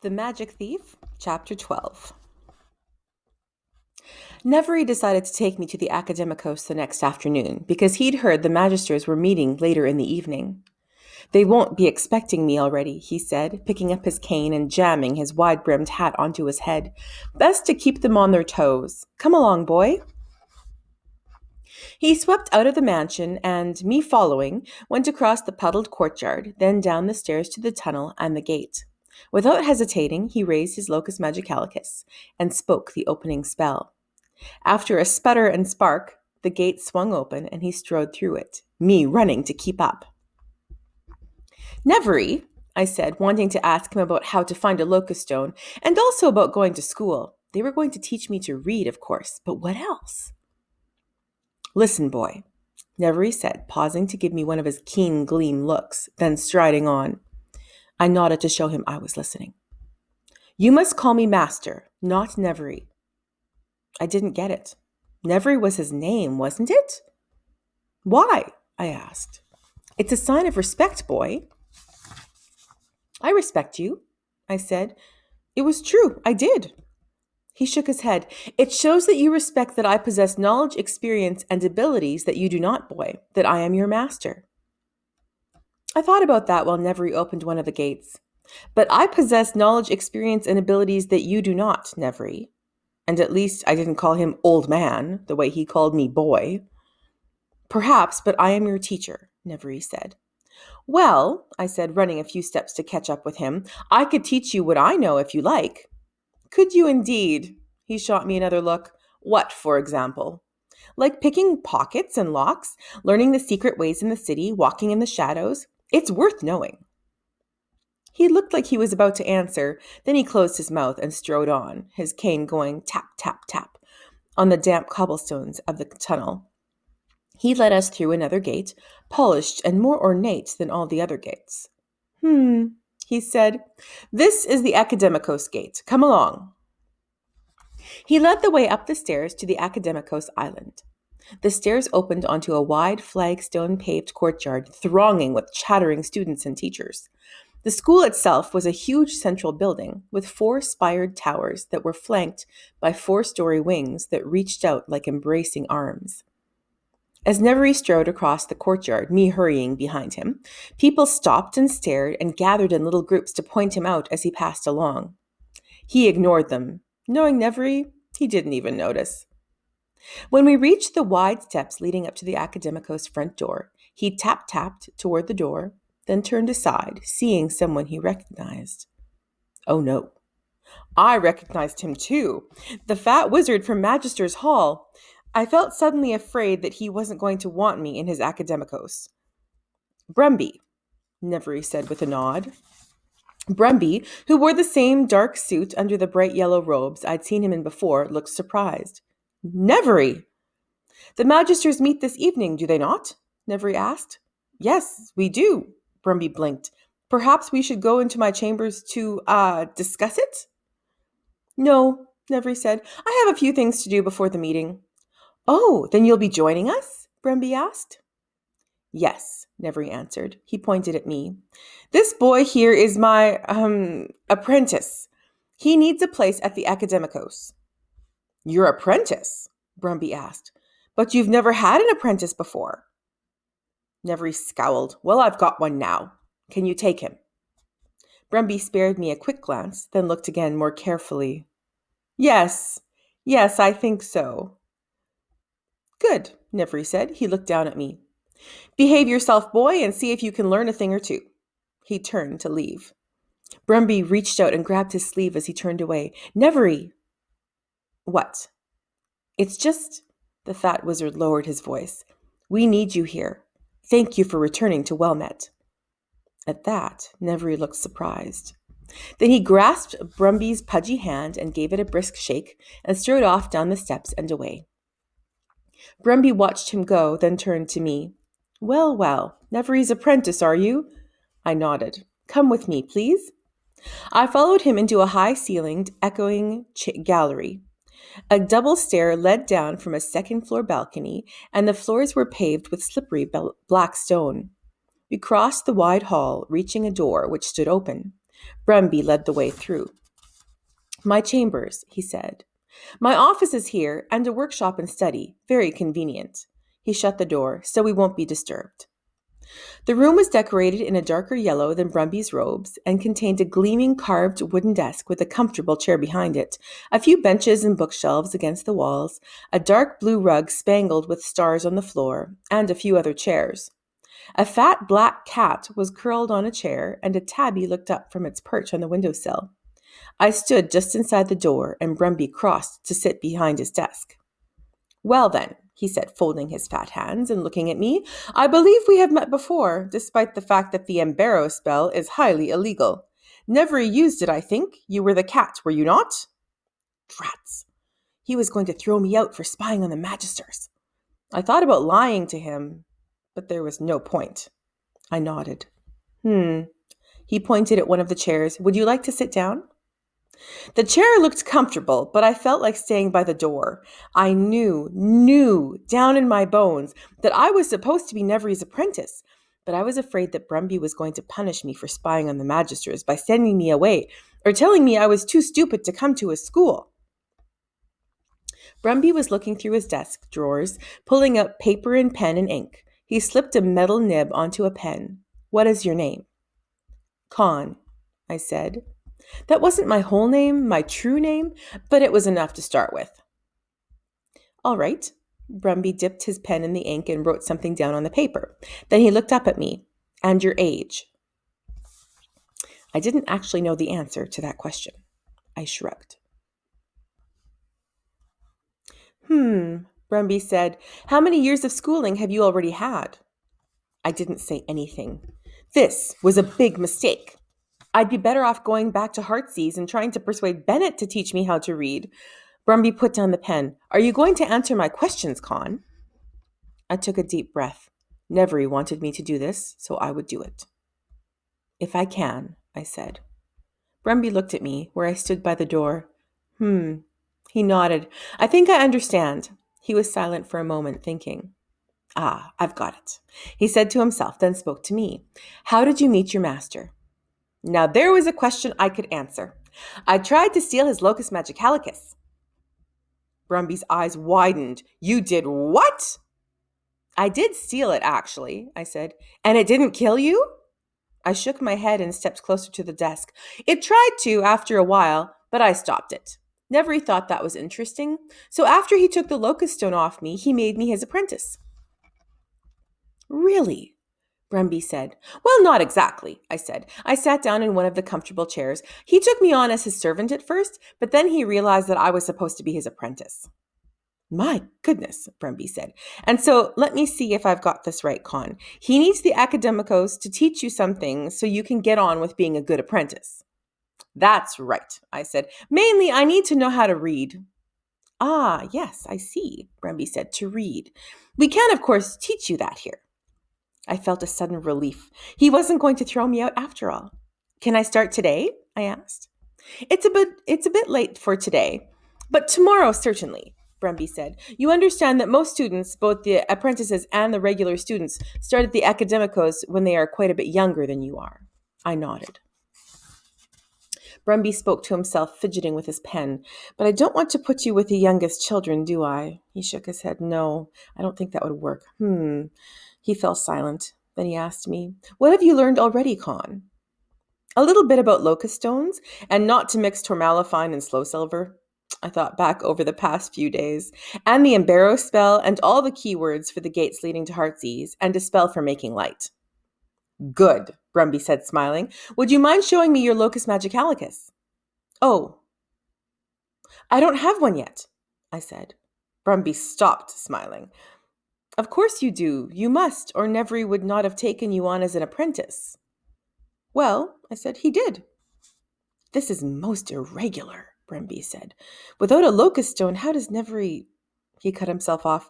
The Magic Thief, Chapter 12. Nevery decided to take me to the Academicos the next afternoon because he'd heard the magisters were meeting later in the evening. They won't be expecting me already, he said, picking up his cane and jamming his wide-brimmed hat onto his head. Best to keep them on their toes. Come along, boy. He swept out of the mansion and, me following, went across the puddled courtyard, then down the stairs to the tunnel and the gate. Without hesitating, he raised his locus magicalicus and spoke the opening spell. After a sputter and spark, the gate swung open and he strode through it, me running to keep up. Nevery, I said, wanting to ask him about how to find a locust stone and also about going to school. They were going to teach me to read, of course, but what else? Listen, boy, Nevery said, pausing to give me one of his keen gleam looks, then striding on. I nodded to show him I was listening. You must call me Master, not Nevery. I didn't get it. Nevery was his name, wasn't it? Why? I asked. It's a sign of respect, boy. I respect you, I said. It was true, I did. He shook his head. It shows that you respect that I possess knowledge, experience, and abilities that you do not, boy, that I am your master. I thought about that while Nevery opened one of the gates. But I possess knowledge, experience, and abilities that you do not, Nevery. And at least I didn't call him old man, the way he called me boy. Perhaps, but I am your teacher, Nevery said. Well, I said, running a few steps to catch up with him, I could teach you what I know if you like. Could you indeed? He shot me another look. What, for example? Like picking pockets and locks, learning the secret ways in the city, walking in the shadows. It's worth knowing. He looked like he was about to answer, then he closed his mouth and strode on, his cane going tap, tap, tap on the damp cobblestones of the tunnel. He led us through another gate, polished and more ornate than all the other gates. He said, this is the Academicos gate. Come along. He led the way up the stairs to the Academicos island. The stairs opened onto a wide flagstone-paved courtyard thronging with chattering students and teachers. The school itself was a huge central building with 4 spired towers that were flanked by 4-story wings that reached out like embracing arms. As Nevery strode across the courtyard, me hurrying behind him, people stopped and stared and gathered in little groups to point him out as he passed along. He ignored them. Knowing Nevery, he didn't even notice. When we reached the wide steps leading up to the Academicos front door, he tap-tapped toward the door, then turned aside, seeing someone he recognized. Oh no. I recognized him too. The fat wizard from Magister's Hall. I felt suddenly afraid that he wasn't going to want me in his Academicos. Brumby, Nevery said with a nod. Brumby, who wore the same dark suit under the bright yellow robes I'd seen him in before, looked surprised. Nevery! The Magisters meet this evening, do they not? Nevery asked. Yes, we do, Brumby blinked. Perhaps we should go into my chambers to, discuss it? No, Nevery said. I have a few things to do before the meeting. Oh, then you'll be joining us? Brumby asked. Yes, Nevery answered. He pointed at me. This boy here is my, apprentice. He needs a place at the Academicos. Your apprentice? Brumby asked. But you've never had an apprentice before. Nevery scowled. Well, I've got one now. Can you take him? Brumby spared me a quick glance, then looked again more carefully. Yes, I think so. Good, Nevery said. He looked down at me. Behave yourself, boy, and see if you can learn a thing or two. He turned to leave. Brumby reached out and grabbed his sleeve as he turned away. Nevery! What? It's just... The fat wizard lowered his voice. We need you here. Thank you for returning to Wellmet. At that, Nevery looked surprised. Then he grasped Brumby's pudgy hand and gave it a brisk shake and strode off down the steps and away. Brumby watched him go, then turned to me. Well, Nevery's apprentice, are you? I nodded. Come with me, please. I followed him into a high-ceilinged, echoing gallery. A double stair led down from a second-floor balcony, and the floors were paved with slippery black stone. We crossed the wide hall, reaching a door which stood open. Brumby led the way through. My chambers, he said. My office is here, and a workshop and study. Very convenient. He shut the door, so we won't be disturbed. The room was decorated in a darker yellow than Brumby's robes and contained a gleaming carved wooden desk with a comfortable chair behind it, a few benches and bookshelves against the walls, a dark blue rug spangled with stars on the floor, and a few other chairs. A fat black cat was curled on a chair, and a tabby looked up from its perch on the windowsill. I stood just inside the door, and Brumby crossed to sit behind his desk. Well then, he said, folding his fat hands and looking at me, I believe we have met before, despite the fact that the Caparo spell is highly illegal. Never used it, I think. You were the cat, were you not? Drats. He was going to throw me out for spying on the magisters. I thought about lying to him, but there was no point. I nodded. He pointed at one of the chairs. Would you like to sit down? The chair looked comfortable, but I felt like staying by the door. I knew, down in my bones, that I was supposed to be Nevery's apprentice, but I was afraid that Brumby was going to punish me for spying on the magisters by sending me away or telling me I was too stupid to come to his school. Brumby was looking through his desk drawers, pulling out paper and pen and ink. He slipped a metal nib onto a pen. What is your name? Con, I said. That wasn't my whole name, my true name, but it was enough to start with. All right. Brumby dipped his pen in the ink and wrote something down on the paper. Then he looked up at me. And your age? I didn't actually know the answer to that question. I shrugged. Brumby said. How many years of schooling have you already had? I didn't say anything. This was a big mistake. I'd be better off going back to Heartsease and trying to persuade Bennett to teach me how to read. Brumby put down the pen. Are you going to answer my questions, Con? I took a deep breath. Nevery wanted me to do this, so I would do it. If I can, I said. Brumby looked at me, where I stood by the door. He nodded. I think I understand. He was silent for a moment, thinking. I've got it. He said to himself, then spoke to me. How did you meet your master? Now there was a question I could answer. I tried to steal his locus magicalicus. Brumby's eyes widened. You did what? I did steal it, actually, I said. And it didn't kill you? I shook my head and stepped closer to the desk. It tried to after a while, but I stopped it. Nevery thought that was interesting, so after he took the locust stone off me, he made me his apprentice. Really? Brumby said. Well, not exactly, I said. I sat down in one of the comfortable chairs. He took me on as his servant at first, but then he realized that I was supposed to be his apprentice. My goodness, Brumby said. And so let me see if I've got this right, Con. He needs the academicos to teach you something so you can get on with being a good apprentice. That's right, I said. Mainly, I need to know how to read. Yes, I see, Brumby said, to read. We can, of course, teach you that here. I felt a sudden relief. He wasn't going to throw me out after all. Can I start today? I asked. It's a bit late for today, but tomorrow certainly, Brumby said. You understand that most students, both the apprentices and the regular students, start at the academicos when they are quite a bit younger than you are. I nodded. Brumby spoke to himself, fidgeting with his pen. But I don't want to put you with the youngest children, do I? He shook his head. No, I don't think that would work. He fell silent. Then he asked me, What have you learned already, Con? A little bit about locust stones, and not to mix tourmaline and slow silver. I thought back over the past few days, and the Caparo spell, and all the keywords for the gates leading to Heartsease, and a spell for making light. Good, Brumby said, smiling. Would you mind showing me your locus magicalicus? Oh, I don't have one yet, I said. Brumby stopped smiling. Of course you do. You must, or Nevery would not have taken you on as an apprentice. Well, I said, he did. This is most irregular, Brumby said. Without a locust stone, how does Nevery... He cut himself off.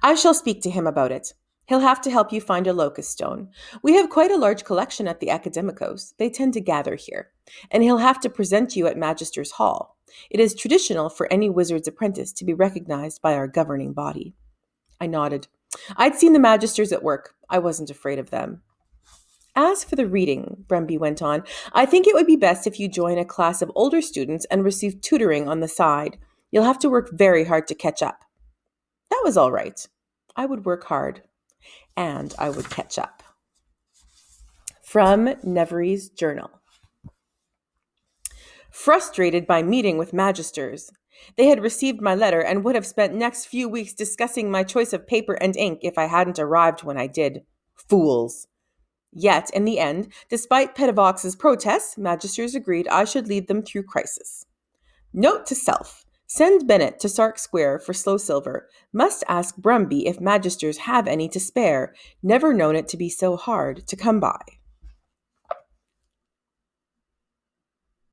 I shall speak to him about it. He'll have to help you find a locust stone. We have quite a large collection at the academicos. They tend to gather here. And he'll have to present you at Magister's Hall. It is traditional for any wizard's apprentice to be recognized by our governing body. I nodded. I'd seen the Magisters at work. I wasn't afraid of them. As for the reading, Brumby went on, I think it would be best if you join a class of older students and receive tutoring on the side. You'll have to work very hard to catch up. That was all right. I would work hard, and I would catch up. From Nevery's Journal. Frustrated by meeting with magisters. They had received my letter and would have spent next few weeks discussing my choice of paper and ink if I hadn't arrived when I did. Fools. Yet, in the end, despite Petavox's protests, magisters agreed I should lead them through crisis. Note to self. Send Bennett to Sark Square for slow silver. Must ask Brumby if magisters have any to spare. Never known it to be so hard to come by.